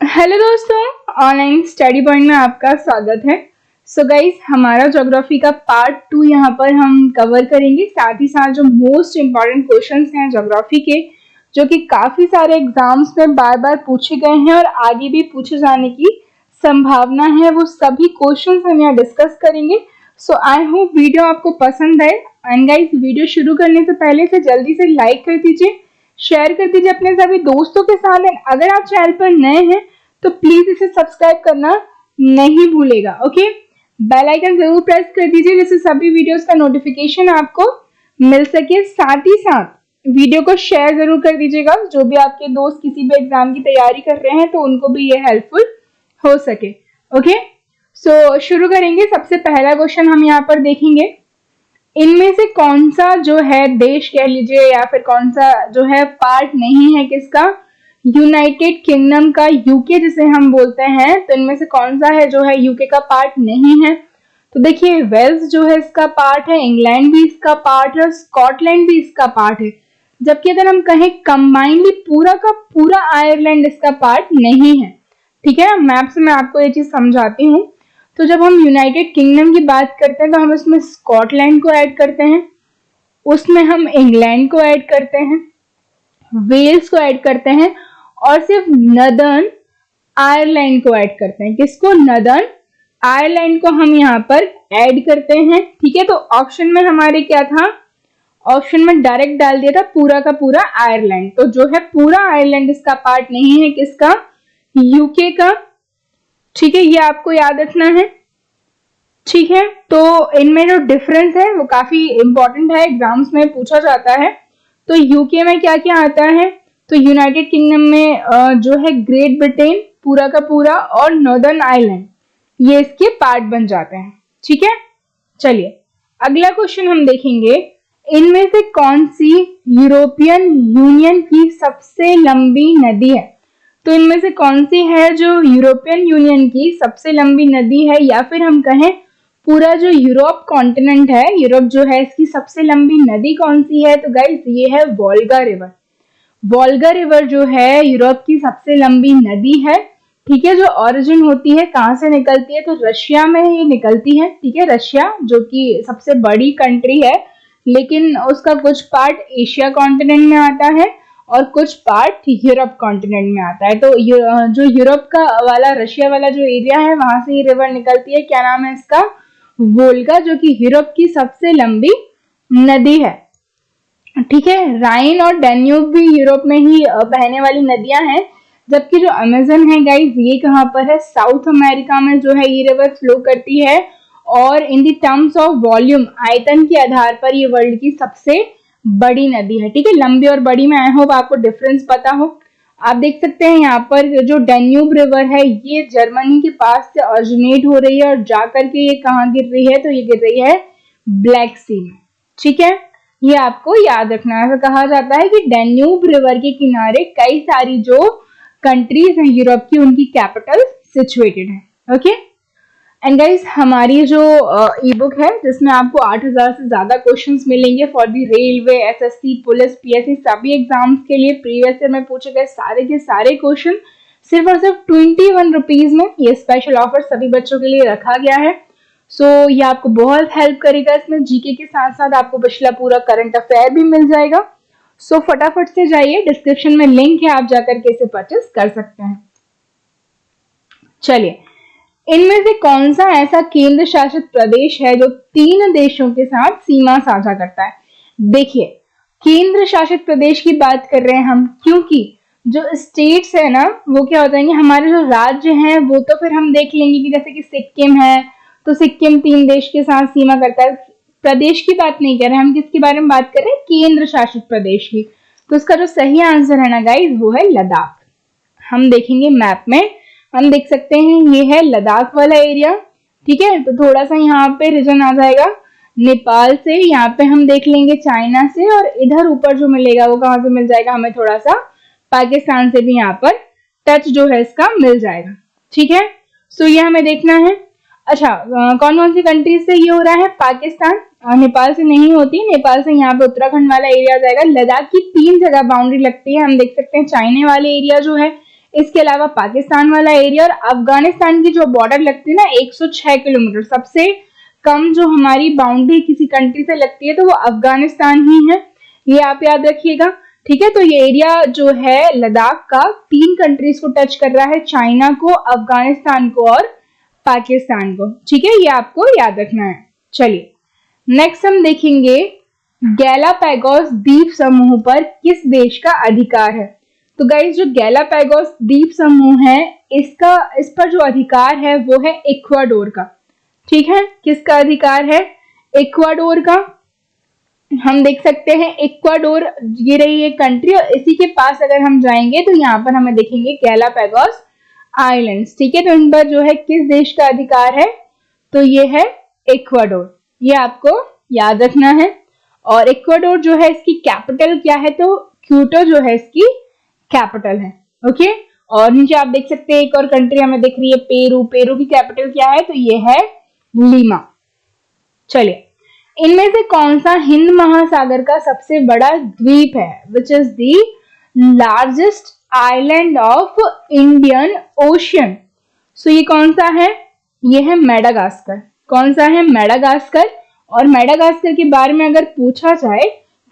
Hello दोस्तों, online study point में आपका स्वागत है। सो गाइस, हमारा ज्योग्राफी का पार्ट 2 यहाँ पर हम कवर करेंगे। साथ ही साथ जो मोस्ट इम्पॉर्टेंट क्वेश्चंस हैं ज्योग्राफी के, जो कि काफ़ी सारे एग्जाम्स में बार बार पूछे गए हैं और आगे भी पूछे जाने की संभावना है, वो सभी क्वेश्चंस हम यहाँ डिस्कस करेंगे। सो आई होप वीडियो आपको पसंद आए। एंड गाइस, वीडियो शुरू करने से पहले से जल्दी से लाइक कर दीजिए, शेयर कर दीजिए अपने सभी दोस्तों के साथ। अगर आप चैनल पर नए हैं तो प्लीज इसे सब्सक्राइब करना नहीं भूलेगा। ओके, बेल आइकन जरूर प्रेस कर दीजिए जिससे सभी वीडियोस का नोटिफिकेशन आपको मिल सके। साथ ही साथ वीडियो को शेयर जरूर कर दीजिएगा, जो भी आपके दोस्त किसी भी एग्जाम की तैयारी कर रहे हैं तो उनको भी ये हेल्पफुल हो सके। ओके, सो शुरू करेंगे। सबसे पहला क्वेश्चन हम यहाँ पर देखेंगे, इनमें से कौन सा जो है देश कह लीजिए या फिर कौन सा जो है पार्ट नहीं है किसका, यूनाइटेड किंगडम का, यूके जिसे हम बोलते हैं, तो इनमें से कौन सा है जो है यूके का पार्ट नहीं है। तो देखिए, वेल्स जो है इसका पार्ट है, इंग्लैंड भी इसका पार्ट है, स्कॉटलैंड भी इसका पार्ट है। जबकि अगर हम कहें कंबाइंडली पूरा का पूरा आयरलैंड इसका पार्ट नहीं है। ठीक है, मैप से मैं आपको ये चीज समझाती हूँ। तो जब हम यूनाइटेड किंगडम की बात करते हैं तो हम इसमें स्कॉटलैंड को ऐड करते हैं, उसमें हम इंग्लैंड को ऐड करते हैं, वेल्स को ऐड करते हैं और सिर्फ नदर्न आयरलैंड को ऐड करते हैं। किसको? नदर्न आयरलैंड को हम यहाँ पर ऐड करते हैं। ठीक है, तो ऑप्शन में हमारे क्या था, ऑप्शन में डायरेक्ट डाल दिया था पूरा का पूरा आयरलैंड। तो जो है पूरा आयरलैंड इसका पार्ट नहीं है, किसका? यूके का। ठीक है, ये आपको याद रखना है। ठीक है, तो इनमें जो डिफरेंस है वो काफी इंपॉर्टेंट है, एग्जाम्स में पूछा जाता है। तो यूके में क्या क्या आता है, तो यूनाइटेड किंगडम में जो है ग्रेट ब्रिटेन पूरा का पूरा और नॉर्दर्न आयरलैंड, ये इसके पार्ट बन जाते हैं। ठीक है, चलिए अगला क्वेश्चन हम देखेंगे, इनमें से कौन सी यूरोपियन यूनियन की सबसे लंबी नदी है। तो इनमें से कौन सी है जो यूरोपियन यूनियन की सबसे लंबी नदी है, या फिर हम कहें पूरा जो यूरोप कॉन्टिनेंट है, यूरोप जो है, इसकी सबसे लंबी नदी कौन सी है। तो गाइस, ये है वोल्गा रिवर। वोल्गा रिवर जो है यूरोप की सबसे लंबी नदी है। ठीक है, जो ओरिजिन होती है, कहाँ से निकलती है, तो रशिया में ये निकलती है। ठीक है, रशिया जो कि सबसे बड़ी कंट्री है, लेकिन उसका कुछ पार्ट एशिया कॉन्टिनेंट में आता है और कुछ पार्ट यूरोप कॉन्टिनेंट में आता है। तो जो यूरोप का वाला, रशिया वाला जो एरिया है, वहां से ये रिवर निकलती है। क्या नाम है इसका? वोल्गा, जो कि यूरोप की सबसे लंबी नदी है। ठीक है, राइन और डैन्यूब भी यूरोप में ही बहने वाली नदियां हैं। जबकि जो अमेजन है गाइस, ये कहाँ पर है? साउथ अमेरिका में जो है ये रिवर फ्लो करती है। और in the terms of volume, आयतन के आधार पर ये वर्ल्ड की सबसे बड़ी नदी है। ठीक है, लंबी और बड़ी में आई होप आपको डिफरेंस पता हो। आप देख सकते हैं यहाँ पर जो डैन्यूब रिवर है, ये जर्मनी के पास से ऑरिजिनेट हो रही है और जाकर के ये कहाँ गिर रही है, तो ये गिर रही है ब्लैक सी में। ठीक है, ये आपको याद रखना है। ऐसा कहा जाता है कि डैन्यूब रिवर के किनारे कई सारी जो कंट्रीज हैं यूरोप की, उनकी कैपिटल सिचुएटेड है। ओके, एंड गाइस, हमारी जो ई बुक है जिसमें आपको 8000 से ज्यादा क्वेश्चंस मिलेंगे for the railway, SSC, police, PSC, सभी एग्जाम्स के लिए प्रीवियस ईयर में पूछे गए सारे के सारे क्वेश्चन सिर्फ और सिर्फ 21 रुपीज में ये स्पेशल ऑफर सभी बच्चों के लिए रखा गया है। सो ये आपको बहुत हेल्प करेगा। इसमें जीके के साथ साथ आपको पिछला पूरा करंट अफेयर भी मिल जाएगा। सो फटाफट से जाइए, डिस्क्रिप्शन में लिंक है, आप जाकर के इसे परचेस कर सकते हैं। चलिए, इनमें से कौन सा ऐसा केंद्र शासित प्रदेश है जो 3 देशों के साथ सीमा साझा करता है। देखिए, केंद्र शासित प्रदेश की बात कर रहे हैं हम, क्योंकि जो स्टेट्स है ना, वो क्या होता है कि हमारे जो राज्य हैं वो तो फिर हम देख लेंगे कि जैसे कि सिक्किम है, तो सिक्किम 3 देश के साथ सीमा करता है। प्रदेश की बात नहीं कर रहे हम, किसके बारे में बात कर रहे हैं? केंद्र शासित प्रदेश की। तो इसका जो सही आंसर है ना गाइस, वो है लद्दाख। हम देखेंगे मैप में, हम देख सकते हैं ये है लद्दाख वाला एरिया। ठीक है, तो थोड़ा सा यहाँ पे रीजन आ जाएगा नेपाल से, यहाँ पे हम देख लेंगे चाइना से, और इधर ऊपर जो मिलेगा वो कहाँ से मिल जाएगा हमें, थोड़ा सा पाकिस्तान से भी यहाँ पर टच जो है इसका मिल जाएगा। ठीक है, सो ये हमें देखना है। अच्छा, कौन कौन सी कंट्रीज से ये हो रहा है? पाकिस्तान, नेपाल से नहीं होती। नेपाल से यहाँ पे उत्तराखंड वाला एरिया आ जाएगा। लद्दाख की 3 जगह बाउंड्री लगती है, हम देख सकते हैं चाइना वाले एरिया जो है, इसके अलावा पाकिस्तान वाला एरिया और अफगानिस्तान की जो बॉर्डर लगती है ना 106 किलोमीटर, सबसे कम जो हमारी बाउंड्री किसी कंट्री से लगती है तो वो अफगानिस्तान ही है, ये आप याद रखिएगा। ठीक है, तो ये एरिया जो है लद्दाख का 3 कंट्रीज को टच कर रहा है, चाइना को, अफगानिस्तान को और पाकिस्तान को। ठीक है, ये आपको याद रखना है। चलिए नेक्स्ट हम देखेंगे गैलापागोस द्वीप समूह पर किस देश का अधिकार है। तो गाइस जो गैलापागोस द्वीप समूह है इस पर जो अधिकार है वो है इक्वाडोर का। ठीक है, किसका अधिकार है? इक्वाडोर का। हम देख सकते हैं इक्वाडोर ये रही एक कंट्री और इसी के पास अगर हम जाएंगे तो यहाँ पर हमें देखेंगे गैलापागोस आइलैंड्स। ठीक है, तो इन पर जो है किस देश का अधिकार है? तो ये है इक्वाडोर, ये आपको याद रखना है। और इक्वाडोर जो है इसकी कैपिटल क्या है? तो क्यूटो जो है इसकी कैपिटल है। ओके, और नीचे आप देख सकते हैं एक और कंट्री हमें दिख रही है पेरू। पेरू की कैपिटल क्या है? तो ये है लीमा। चलिए इनमें से कौन सा हिंद महासागर का सबसे बड़ा द्वीप है? Which is the largest island of Indian Ocean. So ये कौन सा है? ये है मेडागास्कर। कौन सा है? मेडागास्कर। और मेडागास्कर के बारे में अगर पूछा जाए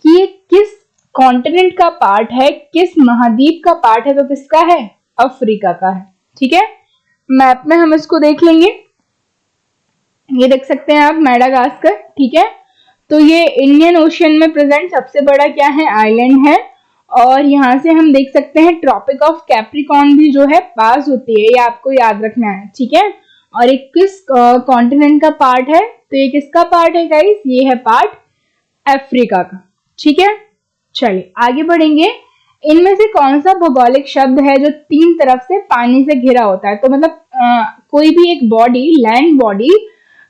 कि ये किस कॉन्टिनेंट का पार्ट है, किस महाद्वीप का पार्ट है, तो किसका है? अफ्रीका का है। ठीक है, मैप में हम इसको देख लेंगे, ये देख सकते हैं आप मेडागास्कर। ठीक है, तो ये इंडियन ओशियन में प्रेजेंट सबसे बड़ा क्या है? आइलैंड है। और यहाँ से हम देख सकते हैं ट्रॉपिक ऑफ कैप्रिकॉर्न भी जो है पास होती है, ये आपको याद रखना है। ठीक है, और एक किस कॉन्टिनेंट का पार्ट है? तो ये किसका पार्ट है गाइस? ये है पार्ट अफ्रीका का। ठीक है, चलिए आगे बढ़ेंगे। इनमें से कौन सा भौगोलिक शब्द है जो 3 तरफ से पानी से घिरा होता है? तो मतलब कोई भी एक बॉडी, लैंड बॉडी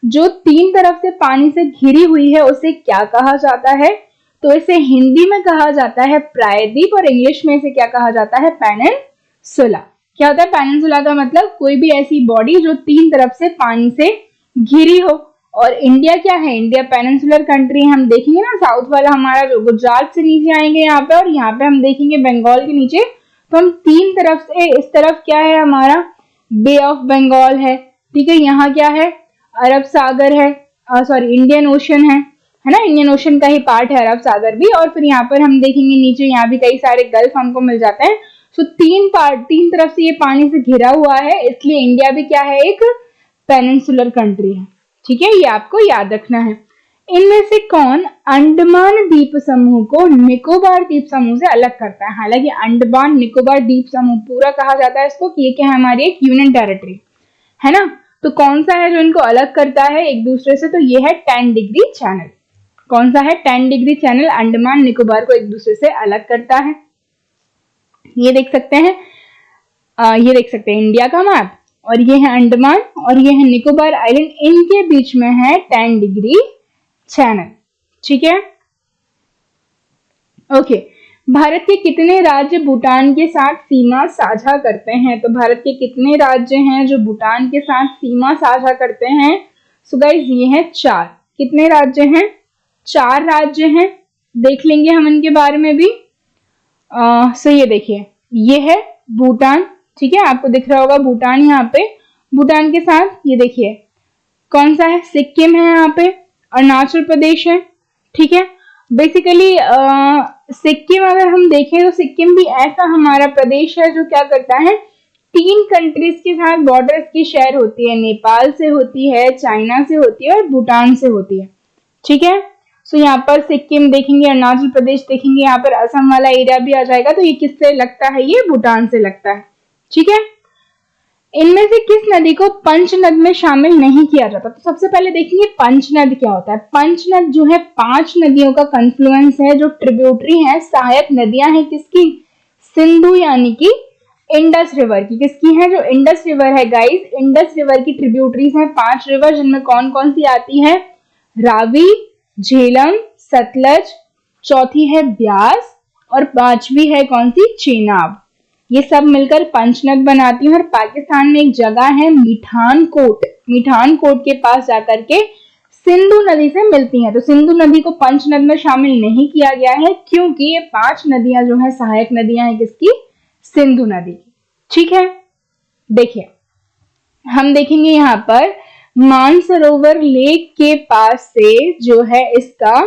जो 3 तरफ से पानी से घिरी हुई है उसे क्या कहा जाता है? तो इसे हिंदी में कहा जाता है प्रायद्वीप और इंग्लिश में इसे क्या कहा जाता है? पेनिनसुला। क्या होता है पेनिनसुला का मतलब? कोई भी ऐसी बॉडी जो 3 तरफ से पानी से घिरी हो। और इंडिया क्या है? India peninsular country. हम देखेंगे ना साउथ वाला हमारा जो गुजरात से नीचे आएंगे यहाँ पे, और यहाँ पे हम देखेंगे बंगाल के नीचे, तो हम 3 तरफ से, इस तरफ क्या है हमारा? बे ऑफ बंगाल है। ठीक है, यहाँ क्या है? अरब सागर है, सॉरी इंडियन ओशन है ना, इंडियन ओशन का ही पार्ट है अरब सागर भी। और फिर यहाँ पर हम देखेंगे नीचे यहाँ भी कई सारे गल्फ हमको मिल जाते हैं। सो 3 तरफ से ये पानी से घिरा हुआ है, इसलिए इंडिया भी क्या है? एक पेनिनसुलर कंट्री है। ठीक है, ये आपको याद रखना है। इनमें से कौन अंडमान द्वीप समूह को निकोबार द्वीप समूह से अलग करता है? हालांकि अंडमान निकोबार द्वीप समूह पूरा कहा जाता है इसको कि ये क्या है? हमारी एक यूनियन टेरिटरी है ना। तो कौन सा है जो इनको अलग करता है एक दूसरे से? तो ये है 10 डिग्री चैनल। कौन सा है? 10 डिग्री चैनल अंडमान निकोबार को एक दूसरे से अलग करता है। ये देख सकते हैं, ये देख सकते हैं इंडिया का मैप, और ये है अंडमान और ये है निकोबार आइलैंड, इनके बीच में है 10 डिग्री चैनल। ठीक है, ओके। भारत के कितने राज्य भूटान के साथ सीमा साझा करते हैं? तो भारत के कितने राज्य हैं जो भूटान के साथ सीमा साझा करते हैं? सो गाइस ये हैं 4। कितने राज्य हैं? 4 राज्य हैं। देख लेंगे हम इनके बारे में भी। सो ये देखिए, ये है भूटान। ठीक है, आपको दिख रहा होगा भूटान यहाँ पे। भूटान के साथ ये देखिए कौन सा है? सिक्किम है यहाँ पे, अरुणाचल प्रदेश है। ठीक है, बेसिकली सिक्किम अगर हम देखें तो सिक्किम भी ऐसा हमारा प्रदेश है जो क्या करता है? 3 कंट्रीज के साथ बॉर्डर्स की शेयर होती है। नेपाल से होती है, चाइना से होती है और भूटान से होती है। ठीक है, सो यहाँ पर सिक्किम देखेंगे, अरुणाचल प्रदेश देखेंगे, यहाँ पर असम वाला एरिया भी आ जाएगा। तो ये किससे लगता है? ये भूटान से लगता है। ठीक है, इनमें से किस नदी को पंचनद में शामिल नहीं किया जाता? तो सबसे पहले देखेंगे पंचनद क्या होता है। पंचनद जो है 5 नदियों का कन्फ्लुएंस है जो ट्रिब्यूटरी है, सहायक नदियां हैं किसकी? सिंधु यानी कि इंडस रिवर की। किसकी है? जो इंडस रिवर है गाइस, इंडस रिवर की ट्रिब्यूटरीज हैं 5 रिवर, जिनमें कौन कौन सी आती है? रावी, झेलम, सतलज, चौथी है ब्यास और 5वीं है कौन सी? चेनाब। ये सब मिलकर पंचनद बनाती है। और पाकिस्तान में एक जगह है मिठानकोट, मिठानकोट के पास जाकर के सिंधु नदी से मिलती हैं। तो सिंधु नदी को पंचनद में शामिल नहीं किया गया है क्योंकि ये 5 नदियां जो है सहायक नदियां हैं किसकी? सिंधु नदी की। ठीक है, देखिए हम देखेंगे यहाँ पर मानसरोवर लेक के पास से जो है इसका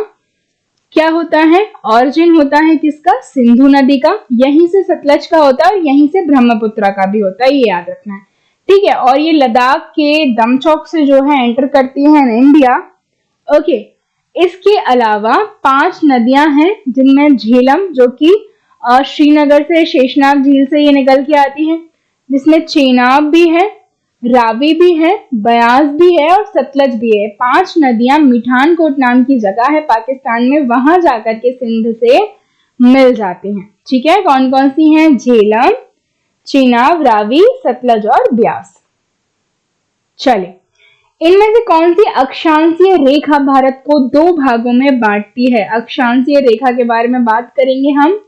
क्या होता है, ऑरिजिन होता है किसका, सिंधु नदी का, यहीं से सतलज का होता है और यहीं से ब्रह्मपुत्र का भी होता है, ये याद रखना है। ठीक है, और ये लद्दाख के दमचौक से जो है एंटर करती है इंडिया। ओके, इसके अलावा 5 नदियां हैं जिनमें झेलम जो कि श्रीनगर से शेषनाग झील से ये निकल के आती है, जिसमें चेनाब भी है, रावी भी है, बयास भी है और सतलज भी है। 5 नदियां मिठानकोट नाम की जगह है पाकिस्तान में, वहां जाकर के सिंध से मिल जाती हैं। ठीक है, कौन कौन सी हैं, झेलम, चेनाब, रावी, सतलज और ब्यास। चलिए, इनमें से कौन सी अक्षांशीय रेखा भारत को 2 भागों में बांटती है। अक्षांशीय रेखा के बारे में बात करेंगे हम।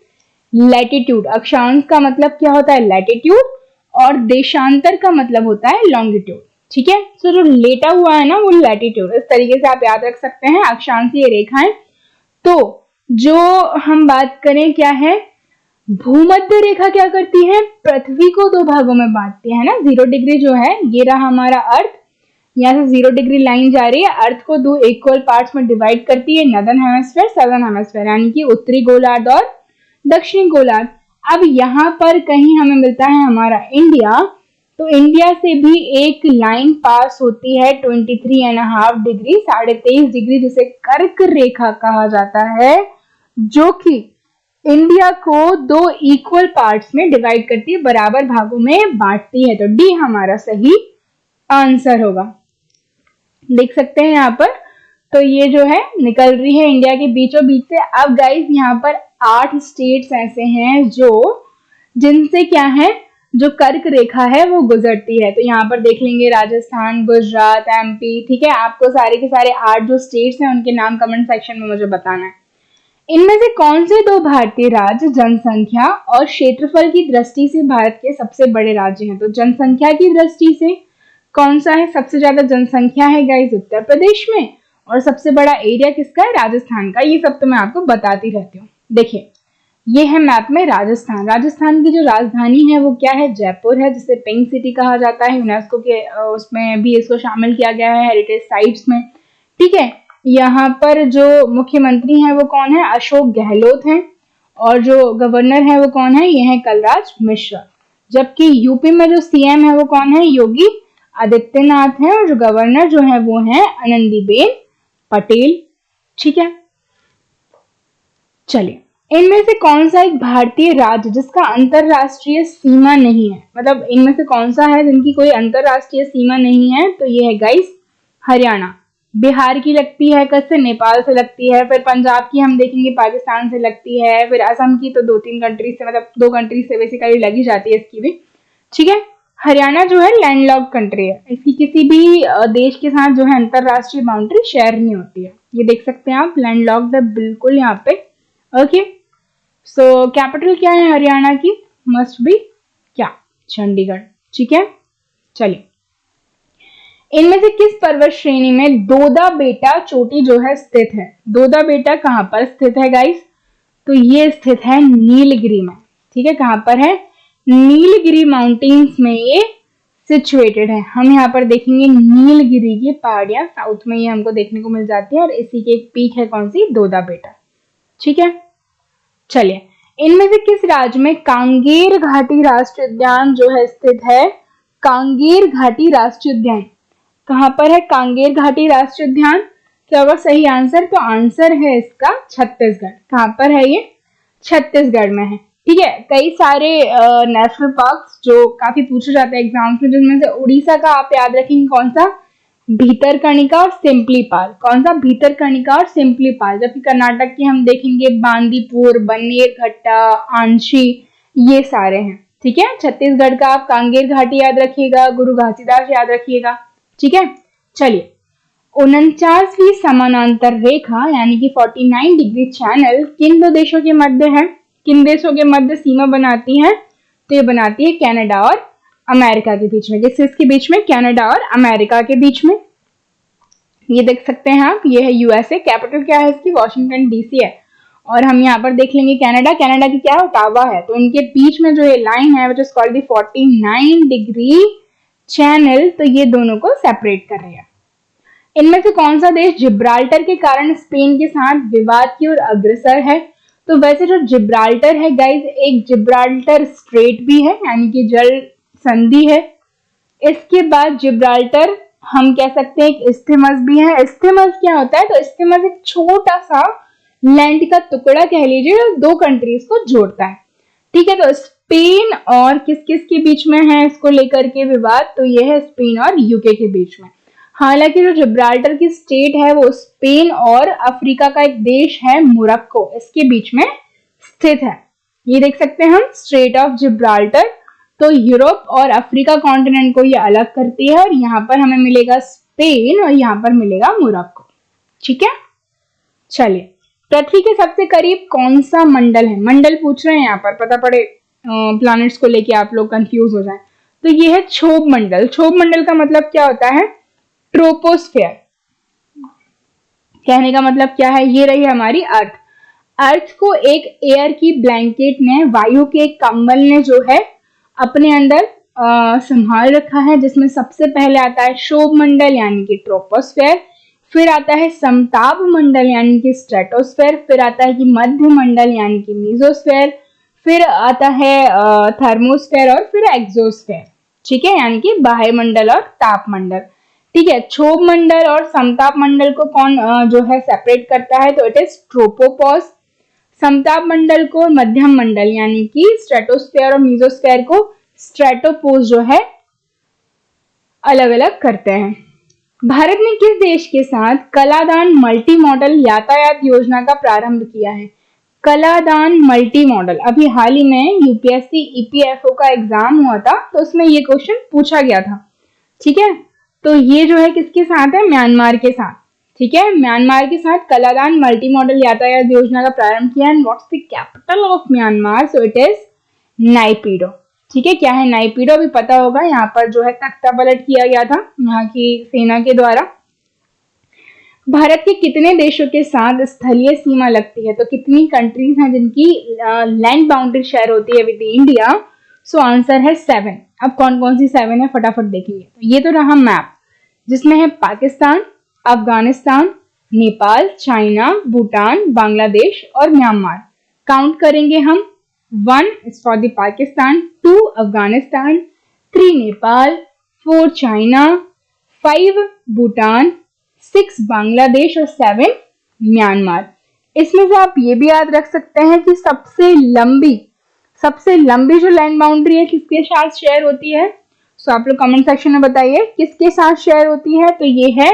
लैटिट्यूड, अक्षांश का मतलब क्या होता है, लैटिट्यूड, और देशांतर का मतलब होता है लॉन्गिट्यूड। ठीक है, तो जो लेटा हुआ है ना वो लैटिट्यूड, इस तरीके से आप याद रख सकते हैं अक्षांशीय रेखाएं। तो जो हम बात करें क्या है, भूमध्य रेखा क्या करती है, पृथ्वी को 2 भागों में बांटती है ना। 0 डिग्री जो है ये रहा हमारा अर्थ, यहाँ से 0 डिग्री लाइन जा रही है, अर्थ को 2 इक्वल पार्ट्स में डिवाइड करती है, नॉर्दर्न हेमिस्फीयर, सदर्न हेमिस्फीयर, यानी कि उत्तरी गोलार्ध और दक्षिणी गोलार्ध। अब यहाँ पर कहीं हमें मिलता है हमारा इंडिया, तो इंडिया से भी एक लाइन पास होती है 23.5 डिग्री, 23.5 डिग्री, जिसे कर्क रेखा कहा जाता है, जो कि इंडिया को 2 इक्वल पार्ट्स में डिवाइड करती है, बराबर भागों में बांटती है। तो डी हमारा सही आंसर होगा, देख सकते हैं यहाँ पर। तो ये जो है निकल रही है इंडिया के बीचों बीच से। अब गाइस यहाँ पर 8 स्टेट्स ऐसे हैं जो जिनसे क्या है, जो कर्क रेखा है वो गुजरती है। तो यहाँ पर देख लेंगे राजस्थान, गुजरात, एमपी। ठीक है, आपको सारे के सारे 8 जो स्टेट्स हैं उनके नाम कमेंट सेक्शन में मुझे बताना है। इनमें से कौन से 2 भारतीय राज्य जनसंख्या और क्षेत्रफल की दृष्टि से भारत के सबसे बड़े राज्य हैं। तो जनसंख्या की दृष्टि से कौन सा है, सबसे ज्यादा जनसंख्या है गाइस उत्तर प्रदेश में, और सबसे बड़ा एरिया किसका है, राजस्थान का। ये सब तो मैं आपको बताती रहती हूँ। देखिए, ये है मैप में राजस्थान। राजस्थान की जो राजधानी है वो क्या है, जयपुर है, जिसे पिंक सिटी कहा जाता है। यूनेस्को के उसमें भी इसको शामिल किया गया है हेरिटेज साइट्स में। ठीक है, यहाँ पर जो मुख्यमंत्री हैं वो कौन है, अशोक गहलोत हैं, और जो गवर्नर है वो कौन है, ये है कलराज मिश्र। जबकि यूपी में जो सीएम है वो कौन है, योगी आदित्यनाथ है, और जो गवर्नर जो है वो है आनंदीबेन पटेल। ठीक है, चलिए, इनमें से कौन सा एक भारतीय राज्य जिसका अंतरराष्ट्रीय सीमा नहीं है, मतलब इनमें से कौन सा है जिनकी कोई अंतरराष्ट्रीय सीमा नहीं है, तो ये है गाइस हरियाणा। बिहार की लगती है कैसे, नेपाल से लगती है, फिर पंजाब की हम देखेंगे पाकिस्तान से लगती है, फिर असम की तो 2-3 कंट्रीज से, मतलब 2 कंट्रीज से बेसिकली लगी जाती है इसकी भी। ठीक है, हरियाणा जो है लैंडलॉक्ड कंट्री है, इसकी किसी भी देश के साथ जो है अंतरराष्ट्रीय बाउंड्री शेयर नहीं होती है। ये देख सकते हैं आप, लैंडलॉक्ड है बिल्कुल यहाँ पे। ओके, सो कैपिटल क्या है हरियाणा की, मस्ट बी क्या, चंडीगढ़। ठीक है, चलिए, इनमें से किस पर्वत श्रेणी में दोदा बेटा चोटी जो है स्थित है। दोदा बेटा कहाँ पर स्थित है गाइस, तो ये स्थित है नीलगिरी में। ठीक है, कहाँ पर है, नीलगिरी माउंटेन्स में ये सिचुएटेड है। हम यहाँ पर देखेंगे नीलगिरी की पहाड़ियां, साउथ में ये हमको देखने को मिल जाती है, और इसी के एक पीक है कौन सी, दोदा बेटा। ठीक है, चलिए, इनमें से किस राज्य में कांगेर घाटी राष्ट्रीय उद्यान जो है स्थित है। कांगेर घाटी राष्ट्रीय उद्यान कहाँ पर है, कांगेर घाटी राष्ट्रीय उद्यान। क्या होगा सही आंसर, तो आंसर है इसका छत्तीसगढ़। कहाँ पर है ये, छत्तीसगढ़ में है। ठीक है, कई सारे नेशनल पार्क्स जो काफी पूछे जाते हैं एग्जाम्स में, जिनमें से उड़ीसा का आप याद रखेंगे कौन सा, भीतरकनिका और सिंपलीपाल। कौन सा, भीतरकनिका और सिंपलीपाल। जबकि कर्नाटक की हम देखेंगे बांदीपुर, बन्नेरघट्टा, आंशी, ये सारे हैं। ठीक है, छत्तीसगढ़ का आप कांगेर घाटी याद रखिएगा, गुरु घासीदास याद रखिएगा। ठीक है, चलिए, 49वीं समानांतर रेखा यानी कि 49 डिग्री चैनल किन 2 देशों के मध्य है, किन देशों के मध्य सीमा बनाती है, तो ये बनाती है कनाडा और अमेरिका के बीच में। किसके बीच में, कनाडा और अमेरिका के बीच में। ये देख सकते हैं आप, ये है यूएसए। कैपिटल क्या है इसकी, वॉशिंगटन डीसी है। और हम यहाँ पर देख लेंगे कनाडा। कनाडा की क्या ओटावा है, तो इनके बीच में जो ये लाइन है which is called the 49 degree channel, तो ये दोनों को सेपरेट कर रही है। इनमें से कौन सा देश जिब्राल्टर के कारण स्पेन के साथ विवाद की ओर अग्रसर है? तो वैसे जो जिब्राल्टर है गाइज, एक जिब्राल्टर स्ट्रेट भी है यानी कि जल संधि है। इसके बाद जिब्राल्टर हम कह सकते हैं एक इस्थिमस भी है। इस्थिमस क्या होता है? तो इस्थिमस एक छोटा सा लैंड का टुकड़ा कह लीजिए जो दो कंट्रीज को जोड़ता है। ठीक है, तो स्पेन और किस किस के बीच में है इसको लेकर के विवाद? तो ये है स्पेन और यूके के बीच में। हालांकि जो जिब्राल्टर की स्टेट है वो स्पेन और अफ्रीका का एक देश है मोरक्को, इसके बीच में स्थित है। ये देख सकते हैं हम स्ट्रेट ऑफ जिब्राल्टर। तो यूरोप और अफ्रीका कॉन्टिनेंट को ये अलग करती है और यहाँ पर हमें मिलेगा स्पेन और यहाँ पर मिलेगा मोरक्को। ठीक है, चलिए पृथ्वी के सबसे करीब कौन सा मंडल है? मंडल पूछ रहे हैं यहाँ पर, पता पड़े प्लैनेट्स को लेके आप लोग कंफ्यूज हो जाए। तो ये है क्षोभ मंडल। क्षोभ मंडल का मतलब क्या होता है? ट्रोपोस्फेयर। कहने का मतलब क्या है? ये रही हमारी अर्थ। अर्थ को एक एयर की ब्लैंकेट ने, वायु के एक कंबल ने जो है अपने अंदर संभाल रखा है, जिसमें सबसे पहले आता है क्षोभ मंडल यानी कि ट्रोपोस्फेयर, फिर आता है समताप मंडल यानी कि स्ट्रेटोस्फेयर, फिर आता है कि मध्य मंडल यानी कि मीजोस्फेयर, फिर आता है थर्मोस्फेयर और फिर एक्सोस्फेयर। ठीक है, यानी कि बाह्य मंडल और ताप मंडल। ठीक है, क्षोभ मंडल और समताप मंडल को कौन जो है सेपरेट करता है? तो इट इज ट्रोपोपॉज। समताप मंडल को मध्यम मंडल यानी कि स्ट्रेटोस्फेयर और मीजोस्फेयर को स्ट्रेटोपोज जो है अलग अलग करते हैं। भारत ने किस देश के साथ कलादान मल्टी मॉडल यातायात योजना का प्रारंभ किया है? कलादान मल्टी मॉडल, अभी हाल ही में यूपीएससी ईपीएफओ का एग्जाम हुआ था तो उसमें ये क्वेश्चन पूछा गया था। ठीक है, तो ये जो है किसके साथ है? म्यांमार के साथ। ठीक है, म्यांमार के साथ कलादान मल्टी मॉडल यातायात योजना का प्रारंभ किया है। What's the capital of Myanmar? So it is Naypyidaw. ठीक है, क्या है नाइपीडो? भी पता होगा, यहाँ पर जो है तख्ता पलट किया गया था यहाँ की सेना के द्वारा। भारत के कितने देशों के साथ स्थलीय सीमा लगती है? तो कितनी कंट्रीज हैं जिनकी लैंड बाउंड्री शेयर होती है विद इंडिया? सो आंसर है 7। अब कौन कौन सी 7 है फटाफट देखेंगे। तो ये तो रहा मैप जिसमें है पाकिस्तान, अफगानिस्तान, नेपाल, चाइना, भूटान, बांग्लादेश और म्यांमार। काउंट करेंगे हम। 1 is for the Pakistan, 2 Afghanistan, 3 Nepal, 4 China, 5 Bhutan, 6 Bangladesh और 7 म्यांमार। इसमें से आप ये भी याद रख सकते हैं कि सबसे लंबी जो लैंड बाउंड्री है किसके साथ शेयर होती है? सो आप लोग कमेंट सेक्शन में बताइए किसके साथ शेयर होती है। तो ये है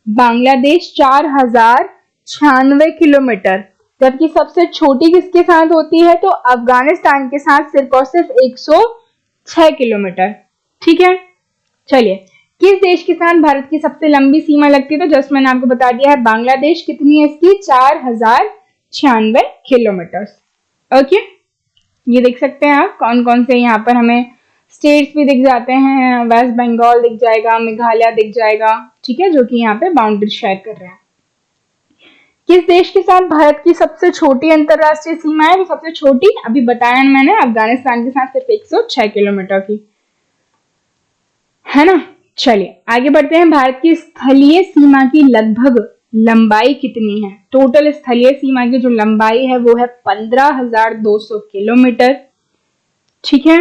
बांग्लादेश 4096 किलोमीटर, जबकि सबसे छोटी किसके साथ होती है? तो अफगानिस्तान के साथ सिर्फ और सिर्फ 106 किलोमीटर। ठीक है, चलिए किस देश के साथ भारत की सबसे लंबी सीमा लगती है? तो जस्ट मैंने आपको बता दिया है बांग्लादेश। कितनी है इसकी? 4096 किलोमीटर। ओके, ये देख सकते हैं आप कौन कौन से यहाँ पर हमें स्टेट्स भी दिख जाते हैं। वेस्ट बंगाल दिख जाएगा, मेघालय दिख जाएगा। ठीक है, जो कि यहाँ पे बाउंड्री शेयर कर रहे हैं। किस देश के साथ भारत की सबसे छोटी अंतरराष्ट्रीय सीमा है? तो सबसे छोटी अभी बताया मैंने, अफगानिस्तान के साथ सिर्फ 106 किलोमीटर की है ना। चलिए आगे बढ़ते हैं। भारत की स्थलीय सीमा की लगभग लंबाई कितनी है? टोटल स्थलीय सीमा की जो लंबाई है वो है 15,200 किलोमीटर। ठीक है,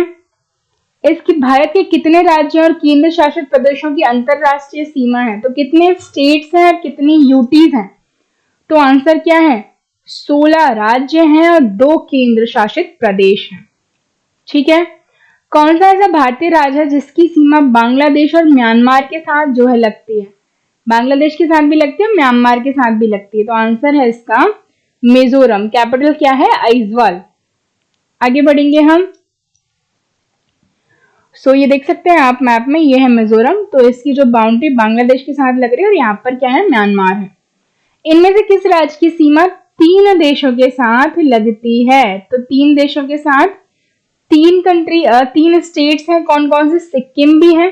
इसकी भारत के कितने राज्यों और केंद्र शासित प्रदेशों की अंतरराष्ट्रीय सीमा है? तो कितने स्टेट्स हैं और कितनी यूटीज हैं? तो आंसर क्या है? 16 राज्य हैं और 2 केंद्र शासित प्रदेश हैं। ठीक है, कौन सा ऐसा भारतीय राज्य है जिसकी सीमा बांग्लादेश और म्यांमार के साथ जो है लगती है? बांग्लादेश के साथ भी लगती है, म्यांमार के साथ भी लगती है। तो आंसर है इसका मिजोरम। कैपिटल क्या है? आइजवाल। आगे बढ़ेंगे हम। सो ये देख सकते हैं आप मैप में, ये है मिजोरम। तो इसकी जो बाउंड्री बांग्लादेश के साथ लग रही है और यहाँ पर क्या है? म्यांमार है। इनमें से किस राज्य की सीमा 3 देशों के साथ लगती है? तो 3 देशों के साथ 3 स्टेट्स हैं। कौन कौन से? सिक्किम भी है,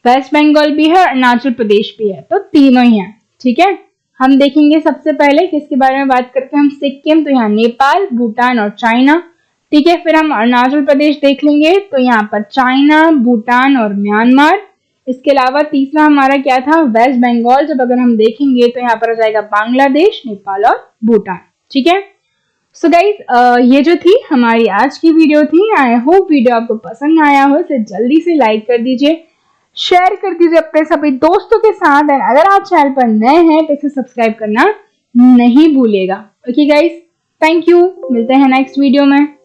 वेस्ट बंगाल भी है, अरुणाचल प्रदेश भी है। तो तीनों ही हैं। ठीक है, हम देखेंगे सबसे पहले किसके बारे में बात करते हैं हम, सिक्किम, तो यहाँ नेपाल, भूटान और चाइना। ठीक है, फिर हम अरुणाचल प्रदेश देख लेंगे, तो यहाँ पर चाइना, भूटान और म्यांमार। इसके अलावा तीसरा हमारा क्या था, वेस्ट बंगाल। जब अगर हम देखेंगे तो यहाँ पर आ जाएगा बांग्लादेश, नेपाल और भूटान। ठीक है, सो गाइज ये जो थी हमारी आज की वीडियो थी। आई होप वीडियो आपको पसंद आया हो, इसे जल्दी से लाइक कर दीजिए, शेयर कर दीजिए अपने सभी दोस्तों के साथ। एंड अगर आप चैनल पर नए हैं तो इसे सब्सक्राइब करना नहीं भूलिएगा। ओके गाइज, थैंक यू, मिलते हैं नेक्स्ट वीडियो में।